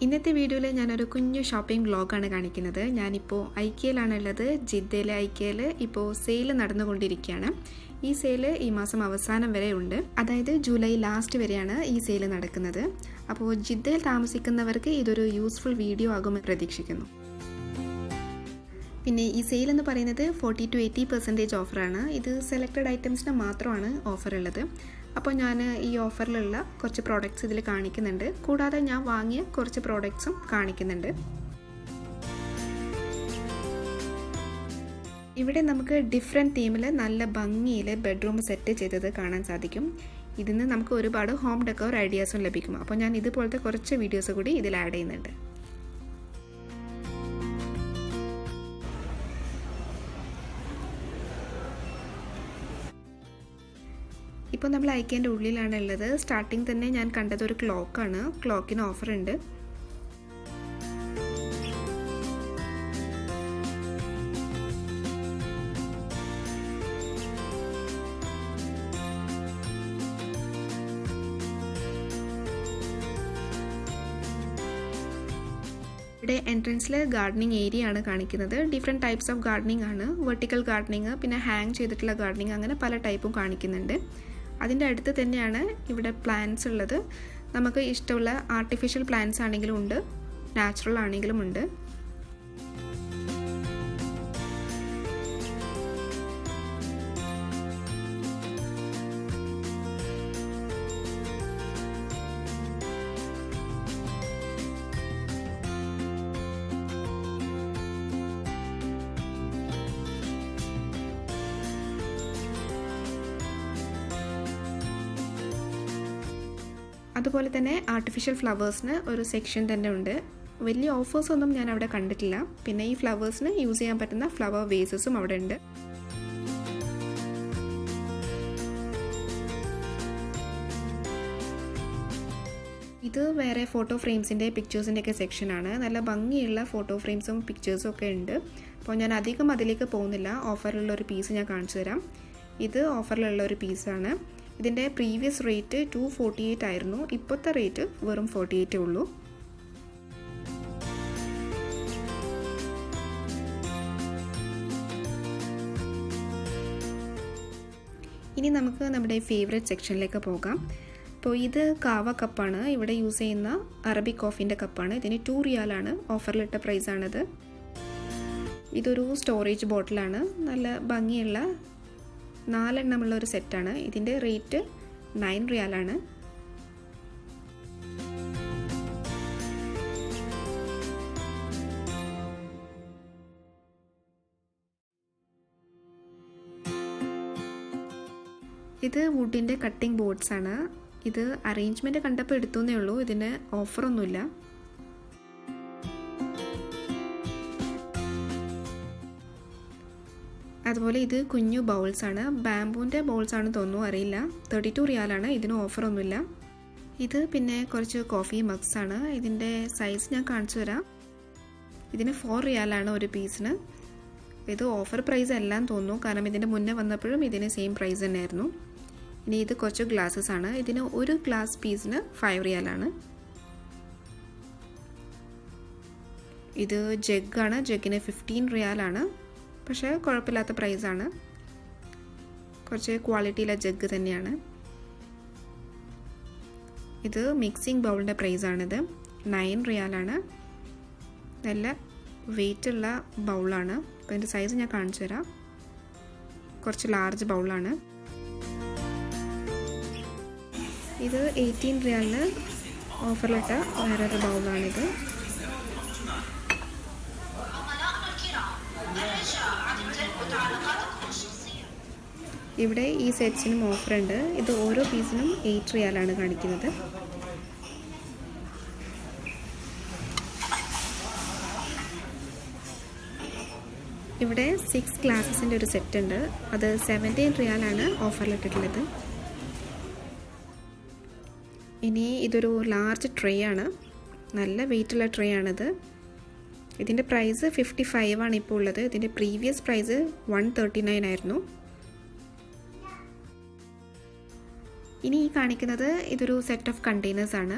ഇന്നത്തെ വീഡിയോയിൽ ഞാനൊരു കുഞ്ഞു ഷോപ്പിംഗ് വ്ളോഗാണ് കാണിക്കുന്നത്. ഞാനിപ്പോൾ ഐക്യയിലാണുള്ളത്. ജിദ്ദയിലെ ഐക്യയിൽ ഇപ്പോൾ സെയിൽ നടന്നുകൊണ്ടിരിക്കുകയാണ്. ഈ സെയിൽ ഈ മാസം അവസാനം വരെ ഉണ്ട്. അതായത് ജൂലൈ ലാസ്റ്റ് വരെയാണ് ഈ സെയിൽ നടക്കുന്നത്. അപ്പോൾ ജിദ്ദയിൽ താമസിക്കുന്നവർക്ക് ഇതൊരു യൂസ്ഫുൾ വീഡിയോ ആകുമെന്ന് പ്രതീക്ഷിക്കുന്നു. പിന്നെ ഈ സെയിൽ എന്ന് പറയുന്നത് 40 to 80% ഓഫറാണ്. ഇത് സെലക്റ്റഡ് ഐറ്റംസിന് മാത്രമാണ് ഓഫർ ഉള്ളത്. അപ്പോൾ ഞാൻ ഈ ഓഫറിലുള്ള കുറച്ച് പ്രോഡക്റ്റ്സ് ഇതിൽ കാണിക്കുന്നുണ്ട്. കൂടാതെ ഞാൻ വാങ്ങിയ കുറച്ച് പ്രോഡക്റ്റ്സും കാണിക്കുന്നുണ്ട്. ഇവിടെ നമുക്ക് ഡിഫറെൻറ്റ് തീമിൽ നല്ല ഭംഗിയിൽ ബെഡ്റൂം സെറ്റ് ചെയ്തത് കാണാൻ സാധിക്കും. ഇതിന് നമുക്ക് ഒരുപാട് ഹോം ഡെക്കോർ ഐഡിയാസും ലഭിക്കും. അപ്പോൾ ഞാൻ ഇതുപോലത്തെ കുറച്ച് വീഡിയോസ് കൂടി ഇതിൽ ആഡ് ചെയ്യുന്നുണ്ട്. ഇപ്പോൾ നമ്മൾ ഐക്യൻ്റെ ഉള്ളിലാണ് ഉള്ളത്. സ്റ്റാർട്ടിങ് തന്നെ ഞാൻ കണ്ടത് ഒരു ക്ലോക്കാണ്. ക്ലോക്കിന് ഓഫർ ഉണ്ട്. ഇവിടെ എൻട്രൻസിൽ ഗാർഡനിങ് ഏരിയ ആണ് കാണിക്കുന്നത്. ഡിഫറെൻറ്റ് ടൈപ്സ് ഓഫ് ഗാർഡനിങ് ആണ്. വെർട്ടിക്കൽ ഗാർഡനിങ്, പിന്നെ ഹാങ് ചെയ്തിട്ടുള്ള ഗാർഡനിങ്, അങ്ങനെ പല ടൈപ്പും കാണിക്കുന്നുണ്ട്. അതിൻ്റെ അടുത്ത് തന്നെയാണ് ഇവിടെ പ്ലാന്റ്സ് ഉള്ളത്. നമുക്ക് ഇഷ്ടമുള്ള ആർട്ടിഫിഷ്യൽ പ്ലാന്റ്സ് ആണെങ്കിലും ഉണ്ട്, നാച്ചുറൽ ആണെങ്കിലും ഉണ്ട്. അതുപോലെ തന്നെ ആർട്ടിഫിഷ്യൽ ഫ്ലവേഴ്സിന് ഒരു സെക്ഷൻ തന്നെ ഉണ്ട്. വലിയ ഓഫേഴ്സൊന്നും ഞാൻ അവിടെ കണ്ടിട്ടില്ല. പിന്നെ ഈ ഫ്ലവേഴ്സിന് യൂസ് ചെയ്യാൻ പറ്റുന്ന ഫ്ലവർ വേസസും അവിടെ ഉണ്ട്. ഇത് വേറെ ഫോട്ടോ ഫ്രെയിംസിൻ്റെ പിക്ചേഴ്സിൻ്റെ ഒക്കെ സെക്ഷനാണ്. നല്ല ഭംഗിയുള്ള ഫോട്ടോ ഫ്രെയിംസും പിക്ചേഴ്സും ഒക്കെ ഉണ്ട്. അപ്പോൾ ഞാൻ അധികം അതിലേക്ക് പോകുന്നില്ല. ഓഫറിലുള്ള ഒരു പീസ് ഞാൻ കാണിച്ചു തരാം. ഇത് ഓഫറിലുള്ള ഒരു പീസാണ്. ഇതിൻ്റെ പ്രീവിയസ് റേറ്റ് 248 ആയിരുന്നു. ഇപ്പോഴത്തെ റേറ്റ് വെറും 48 ഉള്ളൂ. ഇനി നമുക്ക് നമ്മുടെ ഫേവറേറ്റ് സെക്ഷനിലേക്ക് പോകാം. അപ്പോൾ ഇത് കാവ കപ്പാണ്. ഇവിടെ യൂസ് ചെയ്യുന്ന അറബിക് കോഫീൻ്റെ കപ്പാണ്. ഇതിന് 2 റിയാലാണ് ഓഫറിലിട്ട പ്രൈസാണിത്. ഇതൊരു സ്റ്റോറേജ് ബോട്ടിലാണ്. നല്ല ഭംഗിയുള്ള 4 എണ്ണമുള്ള ഒരു സെറ്റാണ്. ഇതിൻ്റെ റേറ്റ് 9 റിയാലാണ്. ഇത് വുഡിൻ്റെ കട്ടിംഗ് ബോർഡ്സ് ആണ്. ഇത് അറേഞ്ച്മെൻറ്റ് കണ്ടപ്പോൾ എടുത്തുന്നേ ഉള്ളൂ. ഇതിന് ഓഫറൊന്നുമില്ല. അതുപോലെ ഇത് കുഞ്ഞു ബൗൾസാണ്. ബാംബൂൻ്റെ ബൗൾസാണ് തോന്നുന്നു, അറിയില്ല. 32 റിയാലാണ്. ഇതിന് ഓഫറൊന്നുമില്ല. ഇത് പിന്നെ കുറച്ച് കോഫി മഗ്സ് ആണ്. ഇതിൻ്റെ സൈസ് ഞാൻ കാണിച്ചു തരാം. ഇതിന് 4 റിയാലാണ് ഒരു പീസിന്. ഇത് ഓഫർ പ്രൈസ് എല്ലാം തോന്നുന്നു, കാരണം ഇതിൻ്റെ മുന്നേ വന്നപ്പോഴും ഇതിന് സെയിം പ്രൈസ് തന്നെയായിരുന്നു. ഇനി ഇത് കുറച്ച് ഗ്ലാസ്സസ് ആണ്. ഇതിന് ഒരു ഗ്ലാസ് പീസിന് 5 റിയാലാണ്. ഇത് ജഗ്ഗാണ്. ജഗ്ഗിന് 15 റിയാലാണ്. പക്ഷേ കുഴപ്പമില്ലാത്ത പ്രൈസാണ്. കുറച്ച് ക്വാളിറ്റിയിലെ ജഗ്ഗ് തന്നെയാണ്. ഇത് മിക്സിംഗ് ബൗളിൻ്റെ പ്രൈസാണിത്. 9 റിയാലാണ്. നല്ല വെയിറ്റുള്ള ബൗളാണ്. അപ്പോൾ ഇതിൻ്റെ സൈസ് ഞാൻ കാണിച്ചു തരാം. കുറച്ച് ലാർജ് ബൗളാണ്. ഇത് 18 റിയാലിന് ഓഫറിലിട്ട വേറൊരു ബൗളാണിത്. ഇവിടെ ഈ സെറ്റ്സിനും ഓഫറുണ്ട്. ഇത് ഓരോ പീസിനും 8 റിയാലാണ് കാണിക്കുന്നത്. ഇവിടെ 6 ഗ്ലാസസിൻ്റെ ഒരു സെറ്റ് ഉണ്ട്. അത് 17 റിയാലാണ് ഓഫറിലിട്ടിട്ടുള്ളത്. ഇനി ഇതൊരു ലാർജ് ട്രേ ആണ്. നല്ല വെയിറ്റുള്ള ട്രേ ആണിത്. ഇതിൻ്റെ പ്രൈസ് 55 ആണ് ഇപ്പോൾ ഉള്ളത്. ഇതിൻ്റെ പ്രീവിയസ് പ്രൈസ് 139 ആയിരുന്നു. ഇനി ഈ കാണിക്കുന്നത് ഇതൊരു സെറ്റ് ഓഫ് കണ്ടെയ്നേഴ്സ് ആണ്.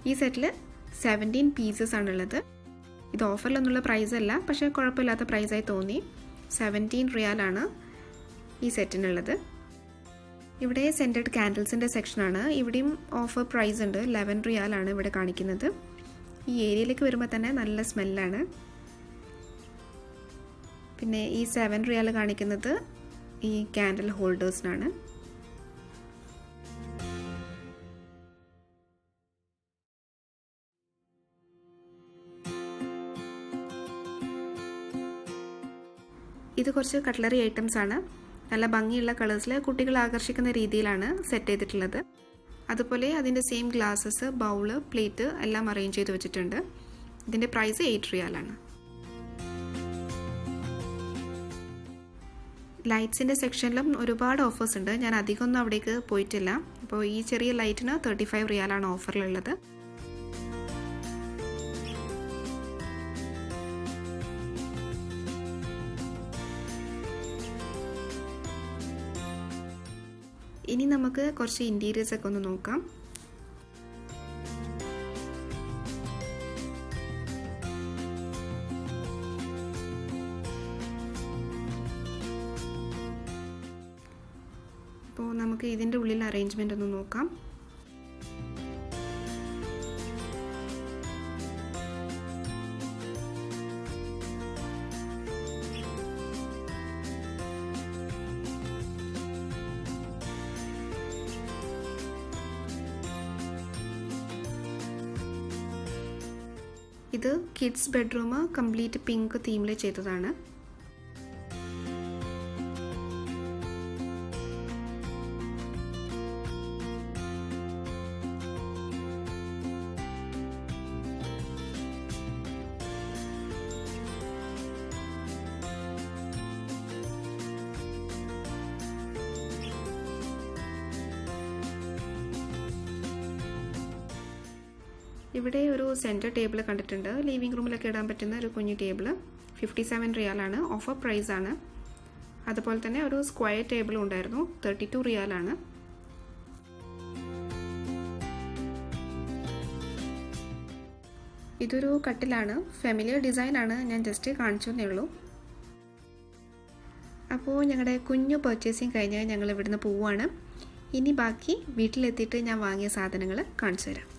ഈ സെറ്റിൽ 17 പീസസ് ആണുള്ളത്. ഇത് ഓഫറിലൊന്നുള്ള പ്രൈസ് അല്ല, പക്ഷേ കുഴപ്പമില്ലാത്ത പ്രൈസായി തോന്നി. 17 റിയാലാണ് ഈ സെറ്റിനുള്ളത്. ഇവിടെ സെൻറ്റഡ് കാൻഡിൽസിൻ്റെ സെക്ഷനാണ്. ഇവിടെയും ഓഫർ പ്രൈസ് ഉണ്ട്. 11 റിയാലാണ് ഇവിടെ കാണിക്കുന്നത്. ഈ ഏരിയയിലേക്ക് വരുമ്പോൾ തന്നെ നല്ല സ്മെല്ലാണ്. പിന്നെ ഈ 7 റിയാൽ കാണിക്കുന്നത് ഈ കാൻഡിൽ ഹോൾഡേഴ്സിനാണ്. ഇത് കുറച്ച് കട്ട്ലറി ഐറ്റംസ് ആണ്. നല്ല ഭംഗിയുള്ള കളേഴ്സിൽ കുട്ടികളെ ആകർഷിക്കുന്ന രീതിയിലാണ് സെറ്റ് ചെയ്തിട്ടുള്ളത്. അതുപോലെ അതിൻ്റെ സെയിം ഗ്ലാസസ്, ബൗള്, പ്ലേറ്റ് എല്ലാം അറേഞ്ച് ചെയ്ത് വെച്ചിട്ടുണ്ട്. ഇതിൻ്റെ പ്രൈസ് 8 റിയാലാണ്. ലൈറ്റ്സിൻ്റെ സെക്ഷനിലും ഒരുപാട് ഓഫേഴ്സ് ഉണ്ട്. ഞാൻ അധികമൊന്നും അവിടേക്ക് പോയിട്ടില്ല. അപ്പോൾ ഈ ചെറിയ ലൈറ്റിന് 35 റിയാലാണ് ഓഫറിലുള്ളത്. ഇനി നമുക്ക് കുറച്ച് ഇൻറ്റീരിയേഴ്സ് ഒക്കെ ഒന്ന് നോക്കാം. അപ്പോൾ നമുക്ക് ഇതിൻ്റെ ഉള്ളിൽ അറേഞ്ച്മെൻ്റ് ഒന്ന് നോക്കാം. ഇത് കിഡ്സ് ബെഡ്റൂം കംപ്ലീറ്റ് പിങ്ക് തീമിൽ ചെയ്തതാണ്. ഇവിടെ ഒരു സെൻറ്റർ ടേബിൾ കണ്ടിട്ടുണ്ട്. ലിവിംഗ് റൂമിലൊക്കെ ഇടാൻ പറ്റുന്ന ഒരു കുഞ്ഞു ടേബിൾ. 57 റിയാലാണ്. ഓഫർ പ്രൈസാണ്. അതുപോലെ തന്നെ ഒരു സ്ക്വയർ ടേബിളും ഉണ്ടായിരുന്നു. 32 റിയാലാണ്. ഇതൊരു കട്ടിലാണ്. ഫെമിലിയർ ഡിസൈനാണ്. ഞാൻ ജസ്റ്റ് കാണിച്ചതേ ഉള്ളൂ. അപ്പോൾ ഞങ്ങളുടെ കുഞ്ഞു പർച്ചേസിങ് കഴിഞ്ഞ് ഞങ്ങൾ ഇവിടുന്ന് പോവുകയാണ്. ഇനി ബാക്കി വീട്ടിലെത്തിയിട്ട് ഞാൻ വാങ്ങിയ സാധനങ്ങൾ കാണിച്ചു തരാം.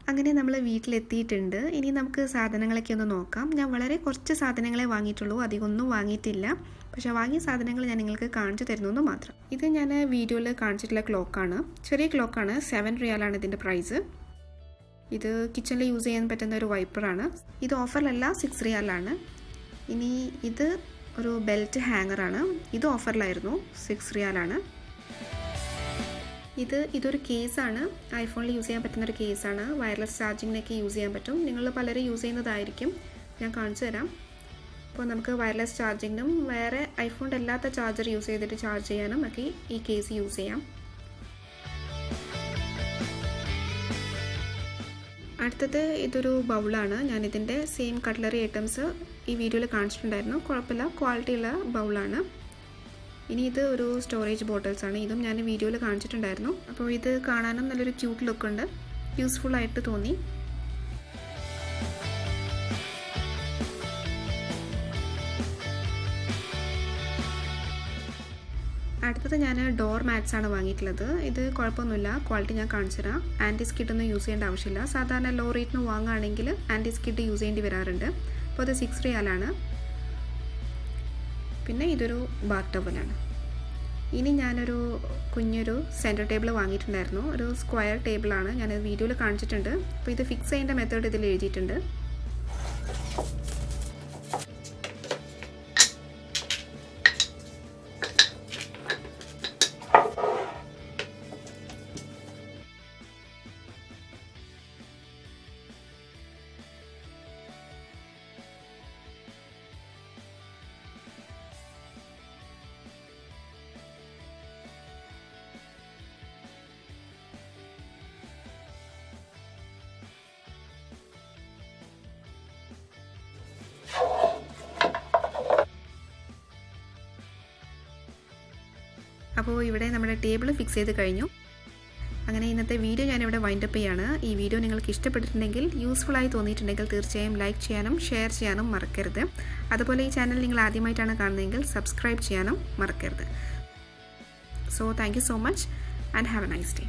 അങ്ങനെ നമ്മൾ വീട്ടിലെത്തിയിട്ടുണ്ട്. ഇനി നമുക്ക് സാധനങ്ങളൊക്കെ ഒന്ന് നോക്കാം. ഞാൻ വളരെ കുറച്ച് സാധനങ്ങളെ വാങ്ങിയിട്ടുള്ളൂ, അധികമൊന്നും വാങ്ങിയിട്ടില്ല. പക്ഷേ വാങ്ങിയ സാധനങ്ങൾ ഞാൻ നിങ്ങൾക്ക് കാണിച്ചു തരുന്നു മാത്രം. ഇത് ഞാൻ വീഡിയോയിൽ കാണിച്ചിട്ടുള്ള ക്ലോക്കാണ്. ചെറിയ ക്ലോക്കാണ്. 7 റിയാലാണ് ഇതിൻ്റെ പ്രൈസ്. ഇത് കിച്ചണിൽ യൂസ് ചെയ്യാൻ പറ്റുന്ന ഒരു വൈപ്പറാണ്. ഇത് ഓഫറിലല്ല, 6 റിയാലാണ്. ഇനി ഇത് ഒരു ബെൽറ്റ് ഹാങ്ങറാണ്. ഇത് ഓഫറിലായിരുന്നു, 6 റിയാലാണ്. ഇതൊരു കേസാണ്. ഐഫോണിൽ യൂസ് ചെയ്യാൻ പറ്റുന്നൊരു കേസാണ്. വയർലെസ് ചാർജിങ്ങിനൊക്കെ യൂസ് ചെയ്യാൻ പറ്റും. നിങ്ങൾ പലരും യൂസ് ചെയ്യുന്നതായിരിക്കും. ഞാൻ കാണിച്ചു തരാം. അപ്പോൾ നമുക്ക് വയർലെസ് ചാർജിങ്ങിനും വേറെ ഐഫോണിൻ്റെ അല്ലാത്ത ചാർജർ യൂസ് ചെയ്തിട്ട് ചാർജ് ചെയ്യാനും ഒക്കെ ഈ കേസ് യൂസ് ചെയ്യാം. അടുത്തത് ഇതൊരു ബൗളാണ്. ഞാനിതിൻ്റെ സെയിം കട്ട്ലറി ഐറ്റംസ് ഈ വീഡിയോയിൽ കാണിച്ചിട്ടുണ്ടായിരുന്നു. കുഴപ്പമില്ല, ക്വാളിറ്റിയുള്ള ബൗളാണ്. ഇനി ഇത് ഒരു സ്റ്റോറേജ് ബോട്ടിൽസാണ്. ഇതും ഞാൻ വീഡിയോയിൽ കാണിച്ചിട്ടുണ്ടായിരുന്നു. അപ്പോൾ ഇത് കാണാനും നല്ലൊരു ക്യൂട്ട് ലുക്കുണ്ട്. യൂസ്ഫുള്ളായിട്ട് തോന്നി. അടുത്തത് ഞാൻ ഡോർ മാറ്റ്സാണ് വാങ്ങിയിട്ടുള്ളത്. ഇത് കുഴപ്പമൊന്നുമില്ല, ക്വാളിറ്റി ഞാൻ കാണിച്ചു തരാം. ആൻറ്റി സ്കിഡൊന്നും യൂസ് ചെയ്യേണ്ട ആവശ്യമില്ല. സാധാരണ ലോ റേറ്റിന് വാങ്ങുകയാണെങ്കിൽ ആൻറ്റി സ്കിഡ് യൂസ് ചെയ്യേണ്ടി വരാറുണ്ട്. അപ്പോൾ അത് 6 റിയാലാണ്. പിന്നെ ഇതൊരു ബാത്ത് ടവലാണ്. ഇനി ഞാനൊരു കുഞ്ഞൊരു സെൻറ്റർ ടേബിൾ വാങ്ങിയിട്ടുണ്ടായിരുന്നു. ഒരു സ്ക്വയർ ടേബിളാണ്. ഞാൻ വീഡിയോയിൽ കാണിച്ചിട്ടുണ്ട്. അപ്പോൾ ഇത് ഫിക്സ് ചെയ്യേണ്ട മെത്തേഡ് ഇതിൽ എഴുതിയിട്ടുണ്ട്. അപ്പോൾ ഇവിടെ നമ്മുടെ ടേബിൾ ഫിക്സ് ചെയ്ത് കഴിഞ്ഞു. അങ്ങനെ ഇന്നത്തെ വീഡിയോ ഞാനിവിടെ വൈൻഡപ്പ് ചെയ്യാണ്. ഈ വീഡിയോ നിങ്ങൾക്ക് ഇഷ്ടപ്പെട്ടിട്ടുണ്ടെങ്കിൽ, യൂസ്ഫുള്ളായി തോന്നിയിട്ടുണ്ടെങ്കിൽ തീർച്ചയായും ലൈക്ക് ചെയ്യാനും ഷെയർ ചെയ്യാനും മറക്കരുത്. അതുപോലെ ഈ ചാനൽ നിങ്ങൾ ആദ്യമായിട്ടാണ് കാണുന്നതെങ്കിൽ സബ്സ്ക്രൈബ് ചെയ്യാനും മറക്കരുത്. So thank you so much and have a nice day.